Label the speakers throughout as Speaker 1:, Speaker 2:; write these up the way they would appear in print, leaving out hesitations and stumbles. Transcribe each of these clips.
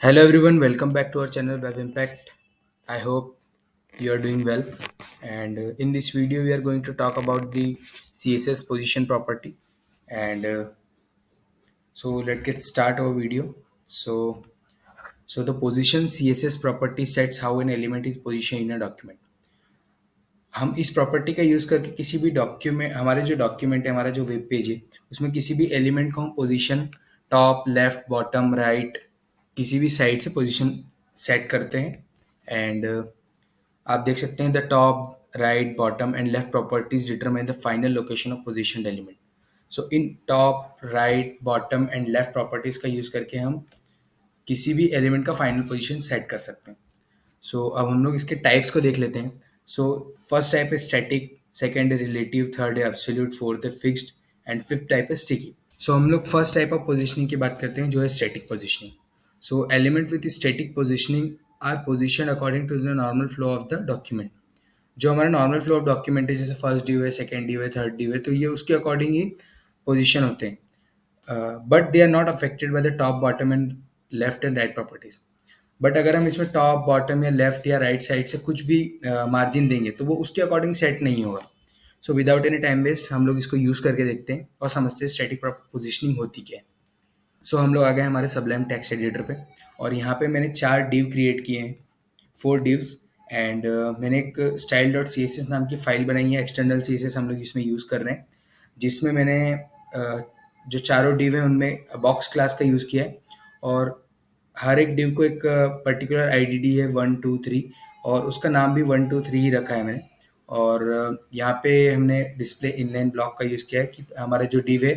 Speaker 1: Hello everyone, welcome back to our channel Web Impact. I hope you are doing well. And in this video, we are going to talk about the CSS position property. And so let's get start our video. So the position CSS property sets how an element is positioned in a document. हम इस property का use करके किसी भी document हमारे जो document है हमारा जो वेब पेज है उसमें किसी भी एलिमेंट को हम position top left bottom right किसी भी साइड से पोजीशन सेट करते हैं एंड आप देख सकते हैं the top right bottom and left properties determine the final location of position element. So in top right bottom and left properties का यूज करके हम किसी भी एलिमेंट का फाइनल पोजीशन सेट कर सकते हैं. सो अब हम लोग इसके टाइप्स को देख लेते हैं. सो फर्स्ट टाइप है स्टैटिक, सेकंड है रिलेटिव, थर्ड है एब्सोल्यूट, फोर्थ है फिक्स्ड एंड फिफ्थ टाइप है स्टिकी. सो हम लोग फर्स्ट टाइप ऑफ पोजिशनिंग की बात करते हैं जो है static positioning. So element with static positioning are position according to the normal flow of the document. जो हमारा नॉर्मल फ्लो ऑफ डॉक्यूमेंट है जैसे फर्स्ट ड्यू है, सेकंड ड्यू है, थर्ड ड्यू है, तो ये उसके अकॉर्डिंग ही पोजिशन होते हैं. But they are not affected by the top bottom and left and right properties. But अगर हम इसमें टॉप बॉटम या लेफ्ट या राइट साइड से कुछ भी मार्जिन देंगे तो वो उसके अकॉर्डिंग सेट नहीं होगा. So without any time waste हम लोग इसको यूज़ करके देखते हैं और समझते हैं स्टैटिक पोजिशनिंग होती क्या है. सो हम लोग आ गए हमारे सबलाइम टेक्स्ट एडिटर पे और यहाँ पे मैंने 4 डिव क्रिएट किए हैं, 4 डिव्स. एंड मैंने एक style dot C S S नाम की फाइल बनाई है, एक्सटर्नल सी एस एस हम लोग इसमें यूज़ कर रहे हैं, जिसमें मैंने जो चारों डिव हैं उनमें बॉक्स क्लास का यूज़ किया है. और हर एक डिव को एक पर्टिकुलर आईडीडी है 1 2 3 और उसका नाम भी 1 2 3 ही रखा है मैंने. और यहाँ पे हमने डिस्प्ले इनलाइन ब्लॉक का यूज़ किया है कि हमारा जो डिव है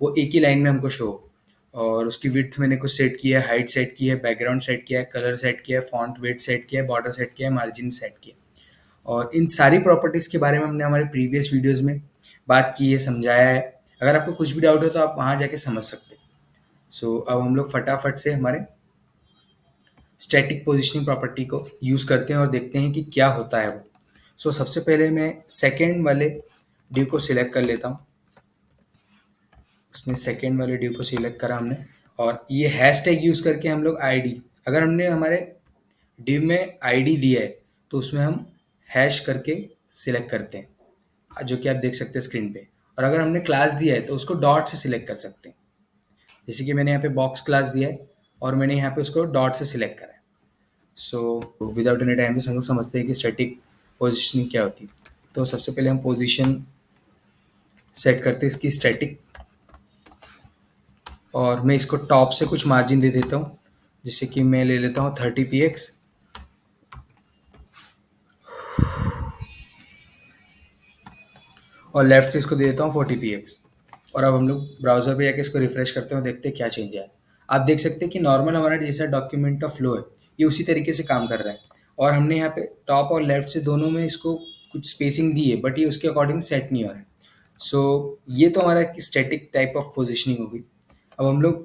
Speaker 1: वो एक ही लाइन में हमको शो हो. और उसकी विड्थ मैंने कुछ सेट किया है, हाइट सेट की है, बैकग्राउंड सेट किया है, कलर सेट किया है, फॉन्ट वेट सेट किया है, बॉर्डर सेट किया है, मार्जिन सेट किया है. और इन सारी प्रॉपर्टीज़ के बारे में हमने हमारे प्रीवियस वीडियोज़ में बात की है, समझाया है. अगर आपको कुछ भी डाउट हो तो आप वहाँ जाके समझ सकते हैं. सो अब हम लोग फटाफट से हमारे स्टैटिक पोजिशनिंग प्रॉपर्टी को यूज़ करते हैं और देखते हैं कि क्या होता है वो. सो सबसे पहले मैं सेकेंड वाले ड्यू को सिलेक्ट कर लेता हूँ. उसमें सेकेंड वाले ड्यू को सिलेक्ट करा हमने और ये हैश टैग यूज़ करके हम लोग आईडी, अगर हमने हमारे डिव में आईडी दिया है तो उसमें हम हैश करके सिलेक्ट करते हैं जो कि आप देख सकते हैं स्क्रीन पे. और अगर हमने क्लास दिया है तो उसको डॉट से सिलेक्ट कर सकते हैं, जैसे कि मैंने यहाँ पे बॉक्स क्लास दिया है और मैंने यहाँ पे उसको डॉट से सिलेक्ट करा है. सो विदाउट एनी टाइम हम लोग समझते हैं कि स्टैटिक पोजिशनिंग क्या होती है. तो सबसे पहले हम पोजिशन सेट करते हैं इसकी स्टैटिक और मैं इसको टॉप से कुछ मार्जिन दे देता हूँ, जैसे कि मैं ले लेता हूँ 30 px और लेफ्ट से इसको दे देता हूँ 40 px. और अब हम लोग ब्राउज़र पे जाके इसको रिफ्रेश करते हैं और देखते हैं क्या चेंज है. आप देख सकते हैं कि नॉर्मल हमारा जैसा डॉक्यूमेंट का फ्लो है ये उसी तरीके से काम कर रहा है. और हमने यहाँ पे टॉप और लेफ्ट से दोनों में इसको कुछ स्पेसिंग दी है बट ये उसके अकॉर्डिंग सेट नहीं हो रहा है. सो ये तो हमारा स्टैटिक टाइप ऑफ पोजिशनिंग होगी. अब हम लोग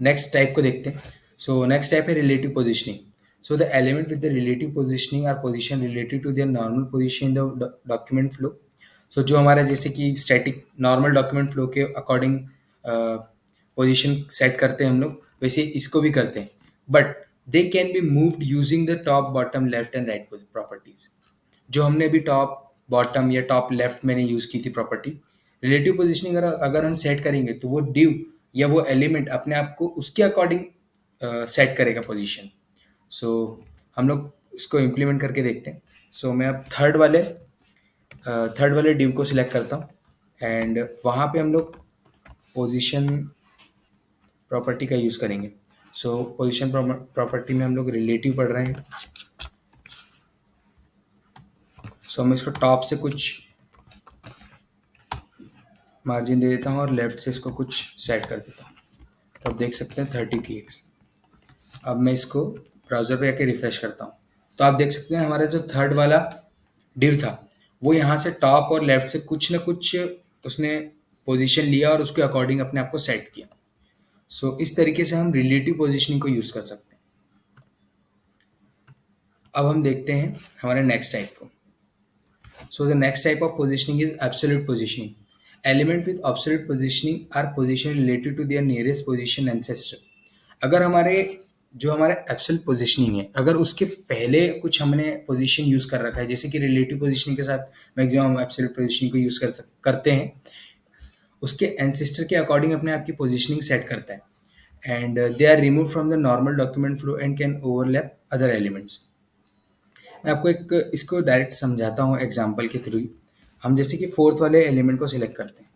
Speaker 1: नेक्स्ट टाइप को देखते हैं. सो नेक्स्ट टाइप है relative positioning. So the element with the relative positioning are position related to their normal position in the document flow. So जो हमारा जैसे कि स्टैटिक नॉर्मल डॉक्यूमेंट फ्लो के अकॉर्डिंग पोजिशन सेट करते हैं हम लोग, वैसे इसको भी करते हैं. But they can be moved using the top bottom left and right properties. जो हमने अभी टॉप बॉटम या टॉप लेफ्ट मैंने यूज़ की थी प्रॉपर्टी, रिलेटिव पोजिशनिंग अगर अगर हम सेट करेंगे तो वो डिव या वो एलिमेंट अपने आप को उसके अकॉर्डिंग सेट करेगा पोजीशन. सो हम लोग इसको इम्प्लीमेंट करके देखते हैं. सो मैं अब थर्ड वाले डिव को सिलेक्ट करता हूँ एंड वहाँ पे हम लोग पोजीशन प्रॉपर्टी का यूज़ करेंगे. सो पोजीशन प्रॉपर्टी में हम लोग रिलेटिव पढ़ रहे हैं. सो मैं इसको टॉप से कुछ मार्जिन दे देता हूँ और लेफ्ट से इसको कुछ सेट कर देता हूँ. तो आप देख सकते हैं 30 px. अब मैं इसको ब्राउज़र पे आके रिफ्रेश करता हूँ तो आप देख सकते हैं हमारा जो थर्ड वाला डिव था वो यहाँ से टॉप और लेफ्ट से कुछ ना कुछ उसने पोजीशन लिया और उसके अकॉर्डिंग अपने आप को सेट किया. सो इस तरीके से हम रिलेटिव पोजीशनिंग को यूज़ कर सकते हैं. अब हम देखते हैं हमारे नेक्स्ट टाइप को. So the next type of positioning is absolute positioning. Element with absolute positioning are position related to their nearest position ancestor. अगर हमारा एब्सोल्यूट पोजिशनिंग है, अगर उसके पहले कुछ हमने पोजीशन यूज़ कर रखा है, जैसे कि रिलेटिव पोजीशनिंग के साथ मैक्सिमम हम एब्सोल्यूट पोजीशनिंग को यूज़ करते हैं, उसके एंसेस्टर के अकॉर्डिंग अपने आप की पोजीशनिंग सेट करता है and they are remove from the normal document flow and can overlap other elements. मैं आपको एक इसको डायरेक्ट समझाता हूँ एग्जांपल के थ्रू ही। हम जैसे कि फोर्थ वाले एलिमेंट को सिलेक्ट करते हैं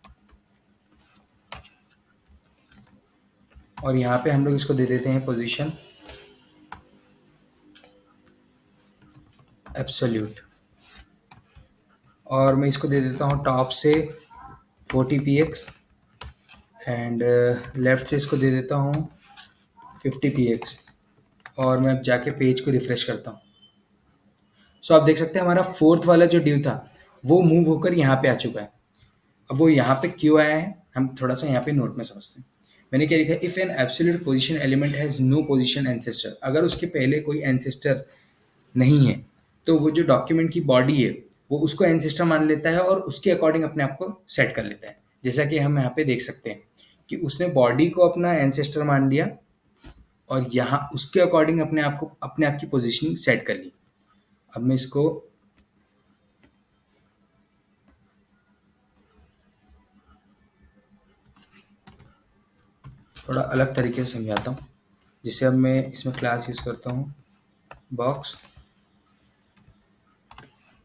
Speaker 1: और यहाँ पे हम लोग इसको दे देते हैं पोजीशन एब्सोल्यूट, और मैं इसको दे देता हूँ टॉप से 40 px एंड लेफ्ट से इसको दे देता हूँ 50 px, और मैं अब जाके पेज को रिफ्रेश करता हूँ। सो आप देख सकते हैं हमारा फोर्थ वाला जो ड्यू था वो मूव होकर यहाँ पे आ चुका है। अब वो यहाँ पे क्यों आया है, हम थोड़ा सा यहाँ पे नोट में समझते हैं। मैंने क्या लिखा है, if an absolute position element has no position ancestor, अगर उसके पहले कोई एंसेस्टर नहीं है तो वो जो डॉक्यूमेंट की बॉडी है वो उसको एंसेस्टर मान लेता है और उसके अकॉर्डिंग अपने आप को सेट कर लेता है। जैसा कि हम यहाँ पे देख सकते हैं कि उसने बॉडी को अपना एंसेस्टर मान लिया और यहाँ उसके अकॉर्डिंग अपने आप की पोजीशनिंग सेट कर ली। अब मैं इसको थोड़ा अलग तरीके से समझाता हूँ। जैसे अब मैं इसमें क्लास यूज़ करता हूँ बॉक्स,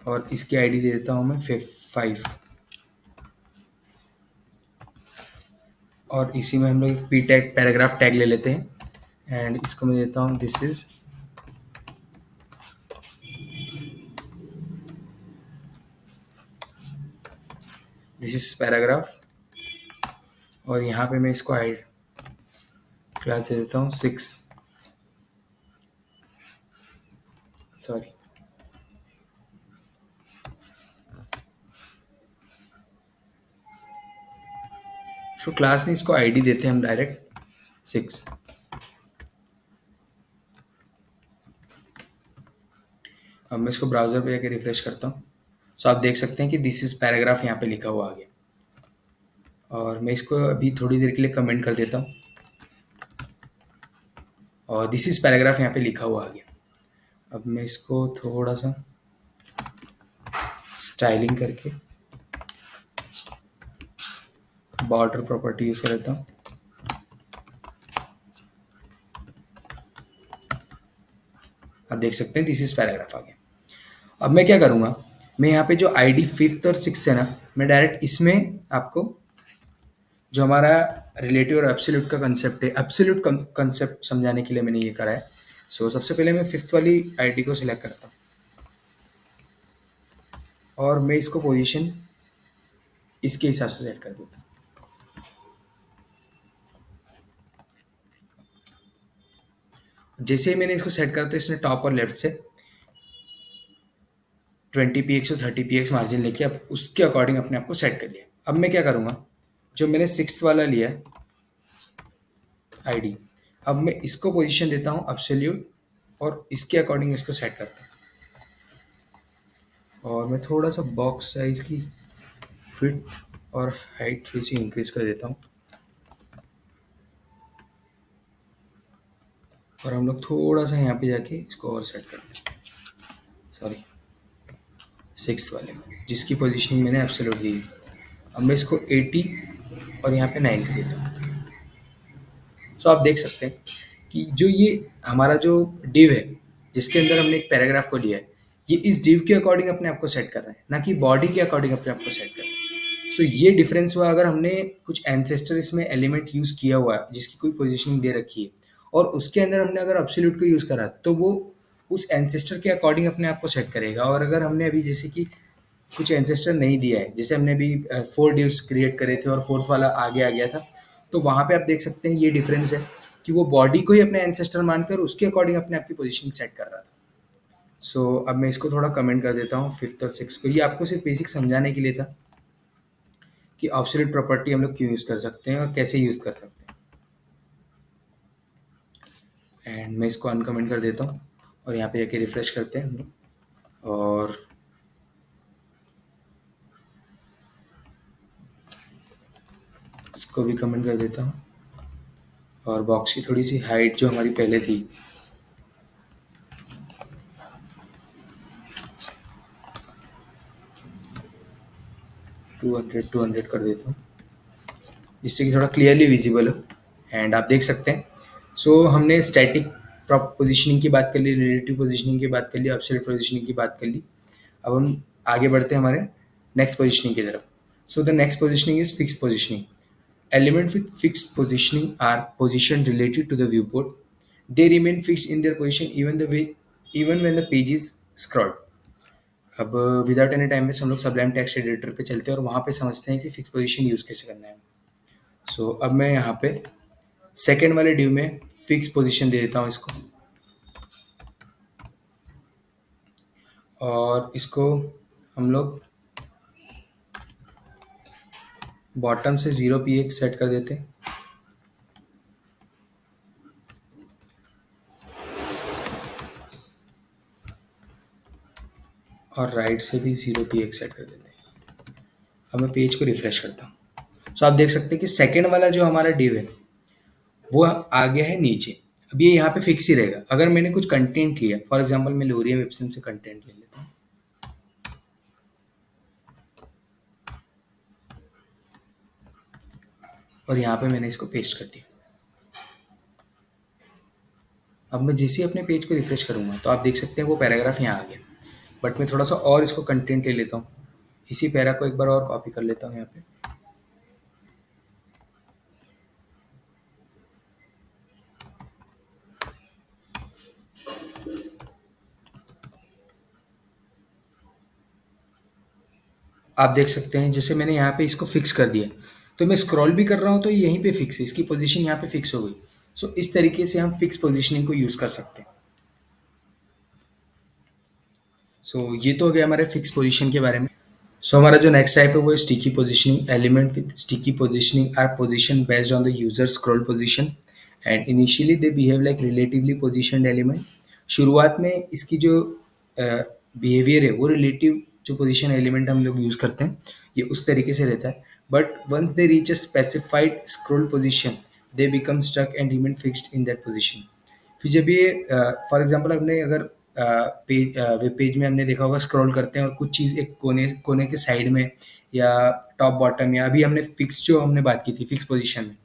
Speaker 1: और इसकी आईडी दे देता हूँ मैं 5, और इसी में हम लोग पी टैग पैराग्राफ टैग ले लेते हैं एंड इसको मैं देता हूँ दिस इज पैराग्राफ, और यहाँ पे मैं इसको आईडी क्लास दे देता हूँ 6, सॉरी इसको क्लास नहीं, इसको आईडी देते हैं हम डायरेक्ट 6। अब मैं इसको ब्राउज़र पे जाके रिफ्रेश करता हूँ। सो आप देख सकते हैं कि दिस इज़ पैराग्राफ यहाँ पे लिखा हुआ आ गया, और मैं इसको अभी थोड़ी देर के लिए कमेंट कर देता हूँ और दिस इज़ पैराग्राफ यहाँ पे लिखा हुआ आ गया। अब मैं इसको थोड़ा सा स्टाइलिंग करके बॉर्डर प्रॉपर्टी यूज़ कर लेता हूँ। आप देख सकते हैं दिस इज़ पैराग्राफ आ गया। अब मैं क्या करूँगा, मैं यहाँ पे जो आईडी 5 और 6 है ना, मैं डायरेक्ट इसमें आपको जो हमारा रिलेटिव और एब्सोल्यूट का कंसेप्ट है, एब्सोल्यूट कंसेप्ट समझाने के लिए मैंने ये करा है। सो सबसे पहले मैं 5th वाली आईडी को सिलेक्ट करता हूँ और मैं इसको पोजीशन इसके हिसाब से सेट कर देता हूँ। जैसे ही मैंने इसको सेट करा तो इसने टॉप और लेफ्ट से 20 px और 30 px मार्जिन लेके अब उसके अकॉर्डिंग अपने आप को सेट कर लिया। अब मैं क्या करूँगा, जो मैंने 6th वाला लिया आईडी, अब मैं इसको पोजीशन देता हूँ एब्सोल्यूट और इसके अकॉर्डिंग इसको सेट करता हूँ। और मैं थोड़ा सा बॉक्स साइज की फिट और हाइट थोड़ी सी इंक्रीज कर देता हूँ, और हम लोग थोड़ा सा यहाँ पे जाके इसको और सेट करते हैं, सॉरी 6th वाले में जिसकी पोजीशनिंग मैंने एब्सोल्यूट दी है। अब मैं इसको 80 और यहाँ पे 90 देता हूँ। सो आप देख सकते हैं कि जो ये हमारा जो डिव है जिसके अंदर हमने एक पैराग्राफ को लिया है, ये इस डिव के अकॉर्डिंग अपने आप को सेट कर रहे हैं, ना कि बॉडी के अकॉर्डिंग अपने आप को सेट कर रहे हैं। सो ये डिफरेंस हुआ अगर हमने कुछ एंसेस्टर इसमें एलिमेंट यूज़ किया हुआ है जिसकी कोई पोजीशनिंग दे रखी है और उसके अंदर हमने अगर एब्सोल्यूट को यूज़ करा तो वो उस एंसेस्टर के अकॉर्डिंग अपने आप को सेट करेगा। और अगर हमने अभी जैसे कि कुछ एंसेस्टर नहीं दिया है, जैसे हमने अभी 4 डिव्स क्रिएट करे थे और 4th वाला आगे आ गया था, तो वहाँ पे आप देख सकते हैं ये डिफरेंस है कि वो बॉडी को ही अपने एंसेस्टर मानकर उसके अकॉर्डिंग अपने आप की पोजीशन सेट कर रहा था। सो अब मैं इसको थोड़ा कमेंट कर देता हूँ 5th और 6th को। ये आपको सिर्फ बेसिक समझाने के लिए था कि ऑब्सोल्यूट प्रॉपर्टी हम लोग क्यों यूज़ कर सकते हैं और कैसे यूज़ कर सकते हैं। एंड मैं इसको अनकमेंट कर देता हूँ और यहाँ पे जाके रिफ्रेश करते हैं हम लोग, और इसको भी कमेंट कर देता हूँ। और बॉक्स की थोड़ी सी हाइट जो हमारी पहले थी, 200 कर देता हूँ, जिससे कि थोड़ा क्लियरली विजिबल हो। एंड आप देख सकते हैं। सो हमने स्टैटिक पोजिशनिंग की बात कर ली, रिलेटिव पोजिशनिंग की बात कर ली, एब्सोल्यूट पोजिशनिंग की बात कर ली। अब हम आगे बढ़ते हैं हमारे नेक्स्ट पोजिशनिंग की तरफ। सो the next positioning is fix positioning. Element with fixed positioning are positioned related to the viewport. They remain fixed in their position even when the page is scrolled. अब विदाउट एनी टाइम वेस्ट हम लोग Sublime text editor पे चलते हैं और वहाँ पे समझते हैं कि फिक्स पोजीशन यूज़ कैसे करना है। सो अब मैं यहाँ पे सेकेंड वाले ड्यू में फिक्स पोजीशन दे देता हूँ इसको, और इसको हम लोग बॉटम से 0 px सेट कर देते हैं और राइट से भी 0 px सेट कर देते हैं। अब मैं पेज को रिफ्रेश करता हूँ। सो आप देख सकते हैं कि सेकेंड वाला जो हमारा ड्यू है वो आ गया है नीचे। अब ये यहाँ पे फिक्स ही रहेगा। अगर मैंने कुछ कंटेंट लिया, फॉर एग्जांपल मैं लोरियम इप्सन से कंटेंट ले लेता हूँ और यहाँ पे मैंने इसको पेस्ट कर दिया। अब मैं जैसे ही अपने पेज को रिफ्रेश करूँगा तो आप देख सकते हैं वो पैराग्राफ यहाँ आ गया। बट मैं थोड़ा सा और इसको कंटेंट ले लेता हूँ, इसी पैरा को एक बार और कॉपी कर लेता हूँ यहाँ पे। आप देख सकते हैं जैसे मैंने यहाँ पे इसको फिक्स कर दिया, तो मैं स्क्रॉल भी कर रहा हूँ तो ये यहीं पे फिक्स है, इसकी पोजीशन यहाँ पे फिक्स हो गई। सो इस तरीके से हम फिक्स पोजीशनिंग को यूज़ कर सकते हैं। सो ये तो हो गया हमारे फिक्स पोजीशन के बारे में। सो हमारा जो नेक्स्ट टाइप है वो sticky positioning. Element with sticky positioning are position based on the user scroll position and initially they behave like relatively positioned element. शुरुआत में इसकी जो बिहेवियर है वो रिलेटिव जो पोजीशन एलिमेंट हम लोग यूज़ करते हैं ये उस तरीके से रहता है। But once they reach a specified scroll position they become stuck and remain fixed in that position. फिर जब ये फॉर एग्जांपल हमने अगर वेब पेज में हमने देखा होगा स्क्रॉल करते हैं और कुछ चीज़ एक कोने कोने के साइड में या टॉप बॉटम, या अभी हमने फिक्स जो हमने बात की थी फिक्स पोजीशन में,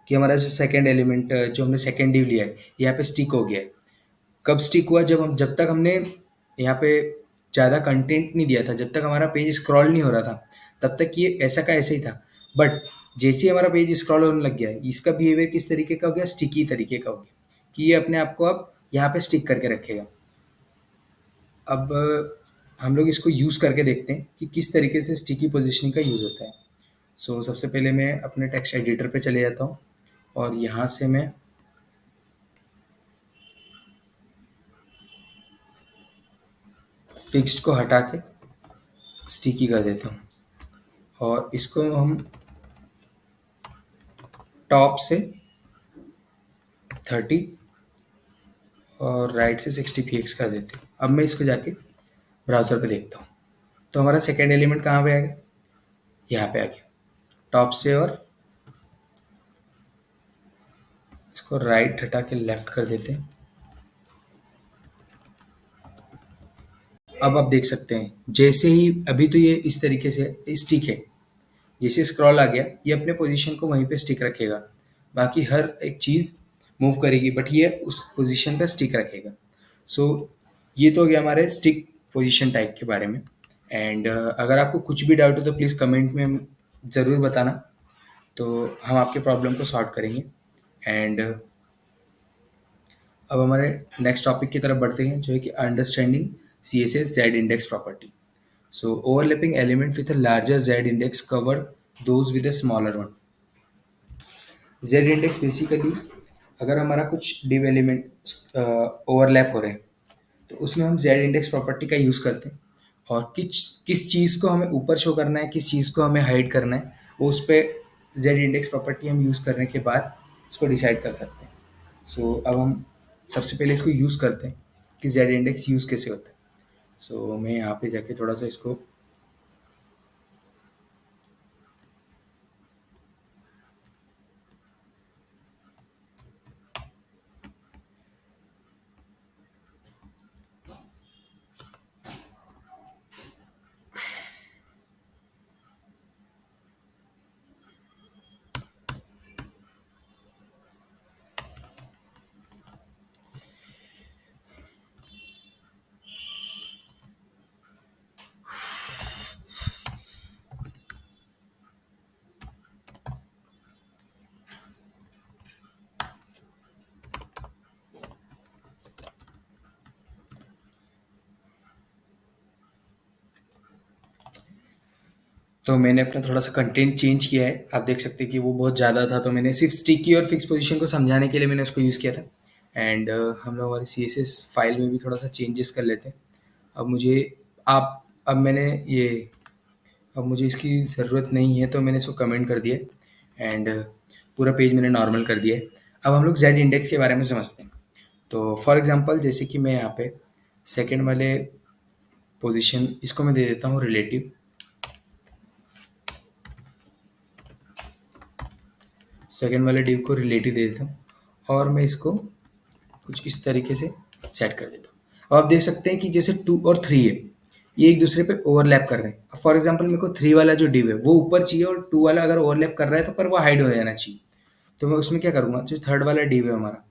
Speaker 1: कि हमारा जो सेकंड एलिमेंट जो हमने सेकंड डिव लिया है यहाँ पे स्टिक हो गया है। कब स्टिक हुआ? जब तक हमने यहाँ पे ज़्यादा कंटेंट नहीं दिया था, जब तक हमारा पेज स्क्रॉल नहीं हो रहा था तब तक ये ऐसा का ऐसा ही था। बट जैसे ही हमारा पेज स्क्रॉल होने लग गया इसका बिहेवियर किस तरीके का हो गया? स्टिकी तरीके का हो गया कि ये अपने आप को अब यहाँ पे स्टिक करके रखेगा। अब हम लोग इसको यूज़ करके देखते हैं कि किस तरीके से स्टिकी पोजीशनिंग का यूज़ होता है। सो सबसे पहले मैं अपने टेक्स्ट एडिटर पे चले जाता हूँ और यहाँ से मैं फिक्स्ड को हटा के स्टिकी कर देता हूँ और इसको हम टॉप से 30 और राइट से 60 px कर देते हैं। अब मैं इसको जाके ब्राउज़र पे देखता हूँ तो हमारा सेकेंड एलिमेंट कहाँ पे आ गया? यहाँ पे आ गया टॉप से, और इसको राइट हटा के लेफ्ट कर देते हैं। अब आप देख सकते हैं जैसे ही अभी तो ये इस तरीके से स्टिक है, जैसे स्क्रॉल आ गया ये अपने पोजीशन को वहीं पे स्टिक रखेगा, बाकी हर एक चीज़ मूव करेगी बट ये उस पोजीशन पे स्टिक रखेगा। सो ये तो हो गया हमारे स्टिक पोजीशन टाइप के बारे में। एंड अगर आपको कुछ भी डाउट हो तो प्लीज़ कमेंट में ज़रूर बताना, तो हम आपके प्रॉब्लम को सॉल्व करेंगे। एंड अब हमारे नेक्स्ट टॉपिक की तरफ बढ़ते हैं जो है कि understanding C S S Z index property. So overlapping element with a larger Z index cover those with a smaller one. Z index basically अगर हमारा कुछ div एलिमेंट ओवरलैप हो रहे हैं तो उसमें हम Z इंडेक्स प्रॉपर्टी का यूज़ करते हैं और किस किस चीज़ को हमें ऊपर शो करना है, किस चीज़ को हमें हाइड करना है, वो उस पर Z इंडेक्स प्रॉपर्टी हम यूज़ करने के बाद उसको डिसाइड कर सकते हैं। सो अब हम सबसे पहले इसको यूज़ करते हैं कि Z इंडेक्स यूज़ कैसे होता है। सो मैं यहाँ पे जाके थोड़ा सा इसको तो मैंने अपना थोड़ा सा कंटेंट चेंज किया है। आप देख सकते हैं कि वो बहुत ज़्यादा था, तो मैंने सिर्फ स्टिकी और फिक्स पोजीशन को समझाने के लिए मैंने उसको यूज़ किया था। एंड हम लोग हमारी सी एस एस फाइल में भी थोड़ा सा चेंजेस कर लेते हैं। अब मुझे आप अब मैंने ये अब मुझे इसकी ज़रूरत नहीं है, तो मैंने इसको कमेंट कर दिया। एंड पूरा पेज मैंने नॉर्मल कर दिया है। अब हम लोग जेड इंडेक्स के बारे में समझते हैं। तो फॉर एग्जांपल जैसे कि मैं यहाँ पे सेकंड वाले पोजीशन इसको मैं दे देता हूँ रिलेटिव। सेकंड वाले डिव को रिलेटिव दे देता हूँ और मैं इसको कुछ इस तरीके से सेट कर देता हूँ। अब आप देख सकते हैं कि जैसे 2 और 3 है, ये एक दूसरे पे ओवरलैप कर रहे हैं। अब फॉर एग्जांपल मेरे को 3 वाला जो डिव है वो ऊपर चाहिए और 2 वाला अगर ओवरलैप कर रहा है तो पर वो हाइड हो जाना चाहिए। तो मैं उसमें क्या करूँगा, जो थर्ड वाला डिव है हमारा,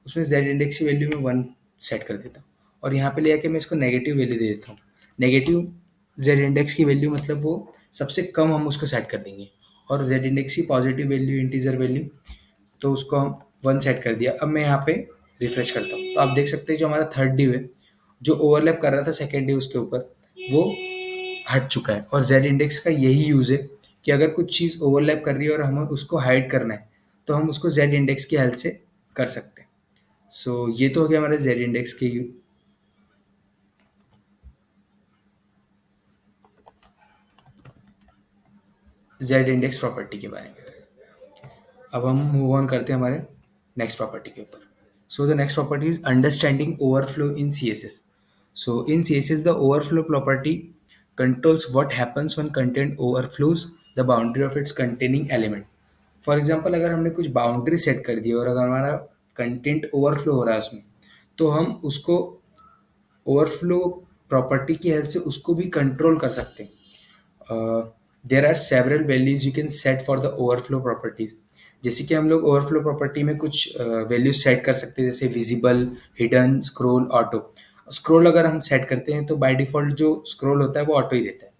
Speaker 1: उसमें जेड इंडेक्स की वैल्यू में 1 सेट कर देता हूँ और यहाँ पे ले आके मैं इसको नेगेटिव वैल्यू दे देता हूँ। नेगेटिव जेड इंडेक्स की वैल्यू मतलब वो सबसे कम हम उसको सेट कर देंगे, और जेड इंडेक्स की पॉजिटिव वैल्यू इंटीजर वैल्यू, तो उसको हम 1 सेट कर दिया। अब मैं यहाँ पे रिफ्रेश करता हूँ तो आप देख सकते हैं जो हमारा थर्ड डिव है जो ओवरलैप कर रहा था सेकेंड डिव उसके ऊपर, वो हट चुका है। और जेड इंडेक्स का यही यूज़ है कि अगर कुछ चीज़ ओवरलैप कर रही है और हमें उसको हाइड करना है तो हम उसको जेड इंडेक्स की हेल्प से कर सकते हैं। सो ये तो हो गया हमारे जेड इंडेक्स के जेड इंडेक्स प्रॉपर्टी के बारे में। अब हम मूव ऑन करते हैं हमारे नेक्स्ट प्रॉपर्टी के ऊपर। So the next property is understanding overflow in C S S. So in C S S the overflow property controls what happens when content overflows the boundary of its containing element. For example अगर हमने कुछ boundary set कर दी और अगर हमारा content overflow हो रहा है उसमें, तो हम उसको ओवरफ्लो प्रॉपर्टी की हेल्प से उसको भी कंट्रोल कर सकते हैं। There are several values you can set for the overflow properties. जैसे कि हम लोग ओवरफ्लो प्रॉपर्टी में कुछ वैल्यूज सेट कर सकते हैं, जैसे visible, hidden, scroll, auto. Scroll अगर हम सेट करते हैं तो बाय डिफॉल्ट जो स्क्रोल होता है वो ऑटो ही रहता है।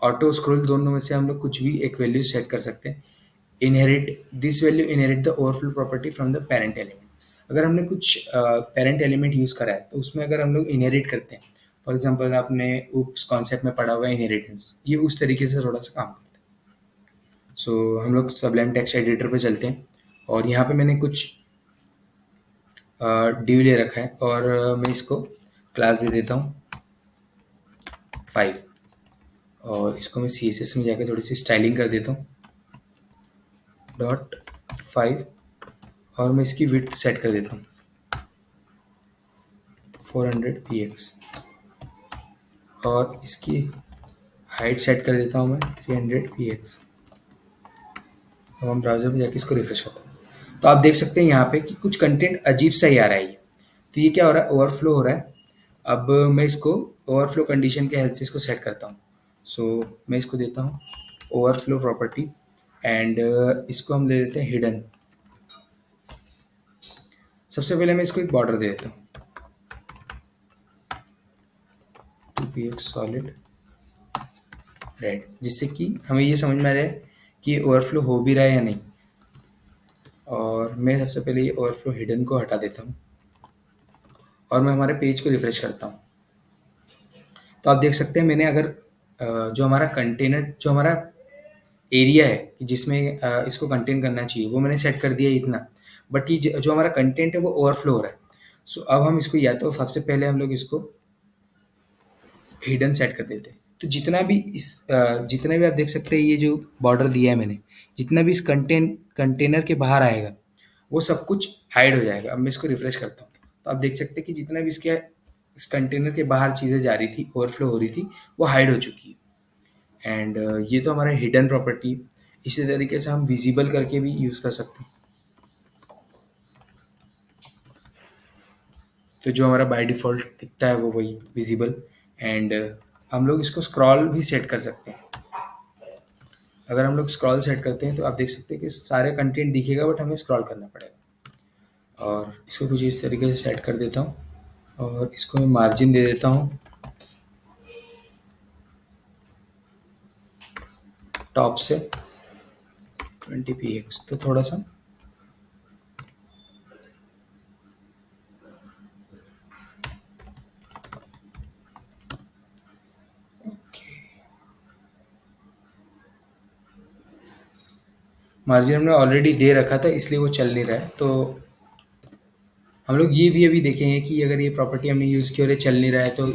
Speaker 1: ऑटो स्क्रोल दोनों में से हम लोग कुछ भी एक वैल्यू सेट कर सकते हैं। Inherit this value inherit the overflow property from the parent element. अगर हमने कुछ पेरेंट एलिमेंट यूज़ करा है तो उसमें अगर हम लोग इनहेरिट करते हैं, फॉर एग्जांपल आपने उस कॉन्सेप्ट में पढ़ा हुआ है इनहेरिटेंस, ये उस तरीके से थोड़ा सा काम करता है। सो हम लोग सबलाइम टेक्स्ट एडिटर पे चलते हैं और यहाँ पे मैंने कुछ डिव ले रखा है और मैं इसको क्लास दे देता हूँ 5, और इसको मैं सी एस एस में जाकर थोड़ी सी स्टाइलिंग कर देता हूँ .5, और मैं इसकी विड्थ सेट कर देता हूँ 400 px, और इसकी हाइट सेट कर देता हूँ मैं 300 px। अब हम ब्राउज़र में जाके इसको रिफ्रेश करते हैं तो आप देख सकते हैं यहाँ पे कि कुछ कंटेंट अजीब सा ही आ रहा है ये। तो ये क्या हो रहा है, ओवरफ्लो हो रहा है। अब मैं इसको ओवरफ्लो कंडीशन के हेल्प से इसको सेट करता हूँ। सो मैं इसको देता हूँ ओवरफ्लो प्रॉपर्टी एंड इसको हम दे देते हैं हिडन। सबसे पहले मैं इसको एक बॉर्डर दे देता हूँ 2px सॉलिड रेड, जिससे कि हमें ये समझ में आ जाए कि ये ओवरफ्लो हो भी रहा है या नहीं। और मैं सबसे पहले ये ओवरफ्लो हिडन को हटा देता हूँ और मैं हमारे पेज को रिफ्रेश करता हूँ। तो आप देख सकते हैं मैंने अगर जो हमारा कंटेनर, जो हमारा एरिया है कि जिसमें इसको कंटेन करना चाहिए, वो मैंने सेट कर दिया इतना, बट ये जो हमारा कंटेंट है वो ओवरफ्लो हो रहा है। सो अब हम इसको या तो सबसे पहले हम लोग इसको हिडन सेट कर देते हैं। तो जितना भी आप देख सकते हैं ये जो बॉर्डर दिया है मैंने, जितना भी इस कंटेनर के बाहर आएगा वो सब कुछ हाइड हो जाएगा। अब मैं इसको रिफ्रेश करता हूँ तो आप देख सकते हैं कि जितना भी इस कंटेनर के बाहर चीज़ें जा रही थी, ओवरफ्लो हो रही थी, वो हाइड हो चुकी है। एंड ये तो हमारा हिडन प्रॉपर्टी। इसी तरीके से हम विजिबल करके भी यूज़ कर सकते हैं। तो जो हमारा बाय डिफ़ॉल्ट दिखता है वो वही विजिबल। एंड हम लोग इसको स्क्रॉल भी सेट कर सकते हैं। अगर हम लोग स्क्रॉल सेट करते हैं तो आप देख सकते हैं कि सारे कंटेंट दिखेगा बट हमें स्क्रॉल करना पड़ेगा। और इसको कुछ इस तरीके से सेट कर देता हूँ और इसको मैं मार्जिन दे देता हूँ टॉप से 20 px, तो थोड़ा सा मार्जिन हमने ऑलरेडी दे रखा था इसलिए वो चल नहीं रहा है। तो हम लोग ये भी अभी देखेंगे कि अगर ये प्रॉपर्टी हमने यूज़ की और ये चल नहीं रहा है तो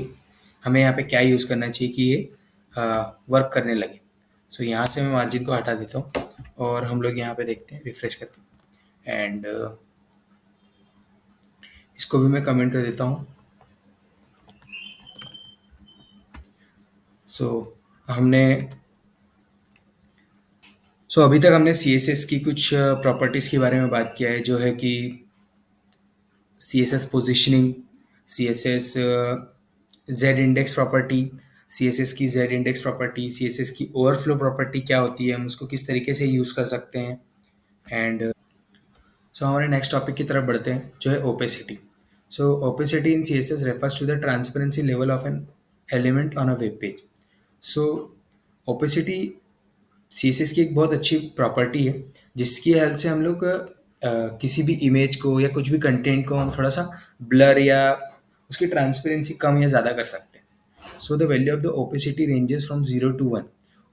Speaker 1: हमें यहाँ पे क्या यूज़ करना चाहिए कि ये वर्क करने लगे। सो यहाँ से मैं मार्जिन को हटा देता हूँ और हम लोग यहाँ पे देखते हैं रिफ्रेश करके, एंड इसको भी मैं कमेंट कर देता हूँ। सो हमने अभी तक हमने सी एस एस की कुछ प्रॉपर्टीज़ के बारे में बात किया है, जो है कि C S S positioning, C S S Z index property, C S S की Z index property, C S S की ओवरफ्लो प्रॉपर्टी क्या होती है, हम उसको किस तरीके से यूज़ कर सकते हैं। एंड हमारे नेक्स्ट टॉपिक की तरफ बढ़ते हैं, जो है opacity. So opacity in C S S refers to the transparency level of an element on a web page. So opacity CSS की एक बहुत अच्छी प्रॉपर्टी है जिसकी हेल्प से हम लोग किसी भी इमेज को या कुछ भी कंटेंट को हम थोड़ा सा ब्लर या उसकी ट्रांसपेरेंसी कम या ज़्यादा कर सकते हैं। So the value of the opacity ranges from 0 to 1।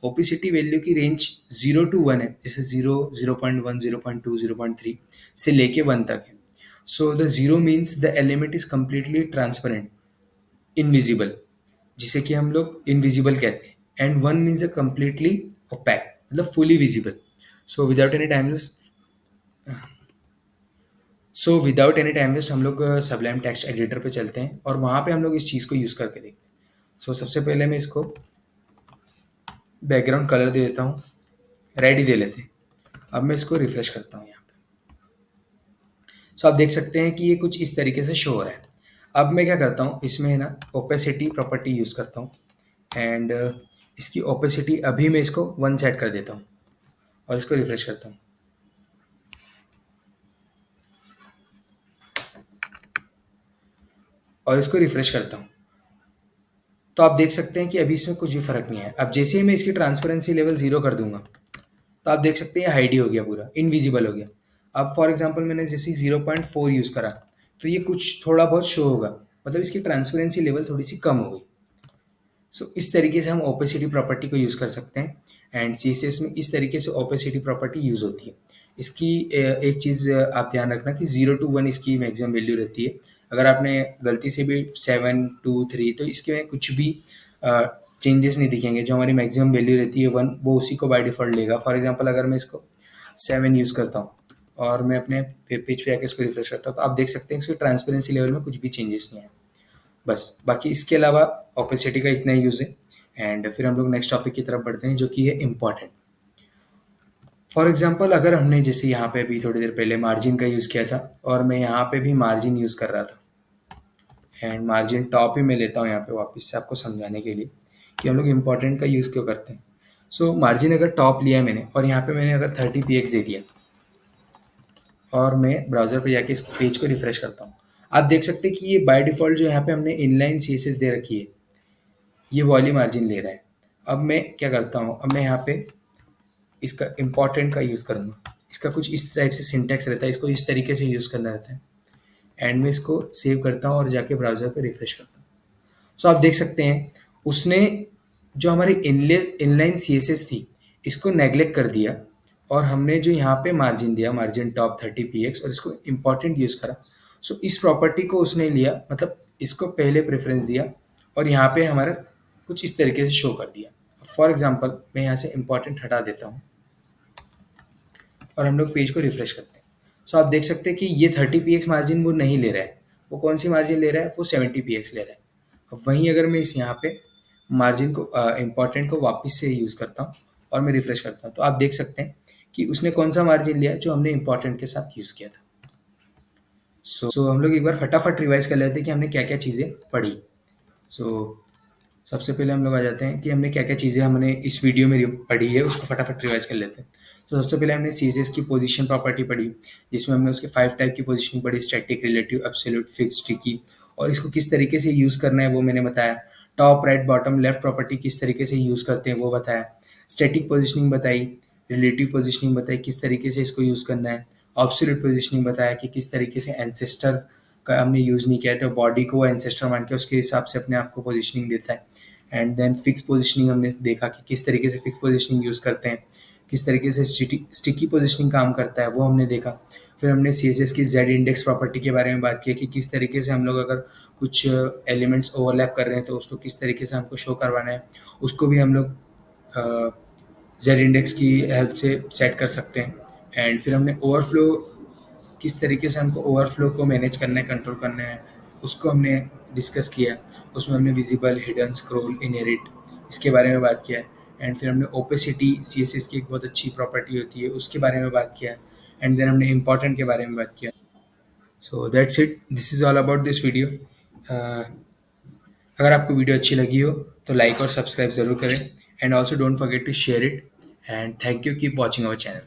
Speaker 1: Opacity value की रेंज 0 to 1 है, जैसे 0, 0.1, 0.2, 0.3 से लेके 1 तक है। So the 0 means the element is completely transparent, invisible, जिसे कि हम लोग इनविजिबल कहते हैं। And 1 means a completely opaque, मतलब fully visible. So without any time waste हम लोग सबलाइम टेक्स्ट एडिटर पे चलते हैं और वहाँ पे हम लोग इस चीज़ को यूज़ करके देखते हैं। सबसे पहले मैं इसको बैकग्राउंड कलर दे देता हूँ, रेड ही दे लेते हैं। अब मैं इसको रिफ्रेश करता हूँ यहाँ पे। आप देख सकते हैं कि ये कुछ इस तरीके से शो हो रहा है। अब मैं क्या करता हूँ, इसमें है ना ओपेसिटी प्रॉपर्टी यूज़ करता हूँ, एंड इसकी ओपेसिटी अभी मैं इसको 1 सेट कर देता हूँ और इसको रिफ्रेश करता हूँ। और इसको रिफ्रेश करता हूँ तो आप देख सकते हैं कि अभी इसमें कुछ भी फ़र्क नहीं है। अब जैसे ही मैं इसकी ट्रांसपेरेंसी लेवल 0 कर दूंगा तो आप देख सकते हैं ये हाइड ही हो गया, पूरा इनविजिबल हो गया। अब फॉर एग्जांपल मैंने जैसे 0.4 यूज़ करा तो ये कुछ थोड़ा बहुत शो होगा, मतलब इसकी ट्रांसपेरेंसी लेवल थोड़ी सी कम हो गई। इस तरीके से हम ओपेसिटी प्रॉपर्टी को यूज़ कर सकते हैं, एंड सी एस एस में इस तरीके से ओपेसिटी प्रॉपर्टी यूज़ होती है। इसकी एक चीज़ आप ध्यान रखना कि 0 to 1 इसकी मैक्सिमम वैल्यू रहती है। अगर आपने गलती से भी 7, 2, 3 तो इसके में कुछ भी चेंजेस नहीं दिखेंगे। जो हमारी मैक्सिमम वैल्यू रहती है 1, वो उसी को बाय डिफ़ॉल्ट लेगा। फॉर एग्जांपल अगर मैं इसको 7 यूज़ करता हूँ और मैं अपने वेब पेज पे आके इसको रिफ्रेश करता हूँ तो आप देख सकते हैं कि इसकी ट्रांसपेरेंसी लेवल में कुछ भी चेंजेस नहीं है। बस बाकी इसके अलावा ओपेसिटी का इतना ही यूज़ है। एंड फिर हम लोग नेक्स्ट टॉपिक की तरफ बढ़ते हैं, जो कि है इम्पॉर्टेंट। फॉर एग्जांपल अगर हमने जैसे यहाँ पे अभी थोड़ी देर पहले मार्जिन का यूज़ किया था और मैं यहाँ पे भी मार्जिन यूज़ कर रहा था, एंड मार्जिन टॉप ही मैं लेता हूँ यहाँ पे वापस से आपको समझाने के लिए कि हम लोग इम्पॉर्टेंट का यूज़ क्यों करते हैं। मार्जिन अगर टॉप लिया है मैंने और यहाँ पे मैंने अगर 30 px दे दिया और मैं ब्राउज़र पे जाके इस पेज को रिफ्रेश करता हूँ, आप देख सकते हैं कि ये बाय डिफ़ॉल्ट जो यहाँ पे हमने इनलाइन CSS दे रखी है, ये वाली मार्जिन ले रहा है। अब मैं क्या करता हूँ, अब मैं यहाँ पे इसका इम्पॉर्टेंट का यूज़ करूँगा। इसका कुछ इस टाइप से सिंटैक्स रहता है, इसको इस तरीके से यूज़ करना रहता है। एंड मैं इसको सेव करता हूँ और जाके ब्राउज़र पे रिफ्रेश करता हूँ। आप देख सकते हैं उसने जो हमारी इनलाइन CSS थी इसको नेग्लेक्ट कर दिया और हमने जो यहाँ पे मार्जिन दिया, मार्जिन टॉप 30 px, और इसको इम्पॉर्टेंट यूज़ करा। इस प्रॉपर्टी को उसने लिया, मतलब इसको पहले प्रेफरेंस दिया और यहाँ पे हमारा कुछ इस तरीके से शो कर दिया। फॉर एग्जांपल मैं यहाँ से इम्पॉर्टेंट हटा देता हूँ और हम लोग पेज को रिफ्रेश करते हैं। आप देख सकते हैं कि ये 30 px मार्जिन वो नहीं ले रहा है। वो कौन सी मार्जिन ले रहा है, वो 70 px ले रहा है। अब वहीं अगर मैं इस यहाँ पे मार्जिन को इम्पॉर्टेंट को वापस से यूज़ करता हूँ और मैं रिफ्रेश करता हूँ तो आप देख सकते हैं कि उसने कौन सा मार्जिन लिया जो हमने इम्पॉर्टेंट के साथ यूज़ किया था। हम लोग एक बार फटाफट रिवाइज कर लेते हैं कि हमने क्या क्या चीज़ें पढ़ी। सबसे पहले हम लोग आ जाते हैं कि हमने क्या क्या चीज़ें हमने इस वीडियो में पढ़ी है, उसको फटाफट रिवाइज कर लेते हैं। सबसे पहले हमने CSS की पोजीशन प्रॉपर्टी पढ़ी, जिसमें हमने उसके 5 टाइप की पोजीशनिंग पढ़ी, static, relative, absolute, fix, sticky, और इसको किस तरीके से यूज़ करना है वो मैंने बताया। Top, right, bottom, left property किस तरीके से यूज़ करते हैं वो बताया। स्टैटिक पोजीशनिंग बताई, रिलेटिव पोजीशनिंग बताई किस तरीके से इसको यूज़ करना है। एब्सोल्यूट पोजीशनिंग बताया कि किस तरीके से एंसेस्टर का हमने यूज़ नहीं किया है, तो बॉडी को एंसेस्टर मान के उसके हिसाब से अपने आप को पोजीशनिंग देता है। एंड देन फिक्स पोजीशनिंग हमने देखा कि किस तरीके से फिक्स पोजीशनिंग यूज़ करते हैं, किस तरीके से स्टिकी पोजिशनिंग काम करता है वो हमने देखा। फिर हमने CSS की जेड इंडेक्स प्रॉपर्टी के बारे में बात की कि किस तरीके से हम लोग अगर कुछ एलिमेंट्स ओवरलैप कर रहे हैं तो उसको किस तरीके से हमको शो करवाना है, उसको भी हम लोग जेड इंडेक्स की हेल्प से सेट कर सकते हैं। एंड फिर हमने ओवरफ्लो, किस तरीके से हमको ओवरफ्लो को मैनेज करना है, कंट्रोल करना है, उसको हमने डिस्कस किया। उसमें हमने विजिबल, हिडन, स्क्रॉल, इनहेरिट, इसके बारे में बात किया है। एंड फिर हमने ओपेसिटी, CSS की एक बहुत अच्छी प्रॉपर्टी होती है, उसके बारे में बात किया। एंड देन हमने इम्पॉर्टेंट के बारे में बात किया। So that's it, this is all about this video. अगर आपको वीडियो अच्छी लगी हो तो लाइक और सब्सक्राइब ज़रूर करें। And also don't forget to share it. And thank you, keep watching our channel.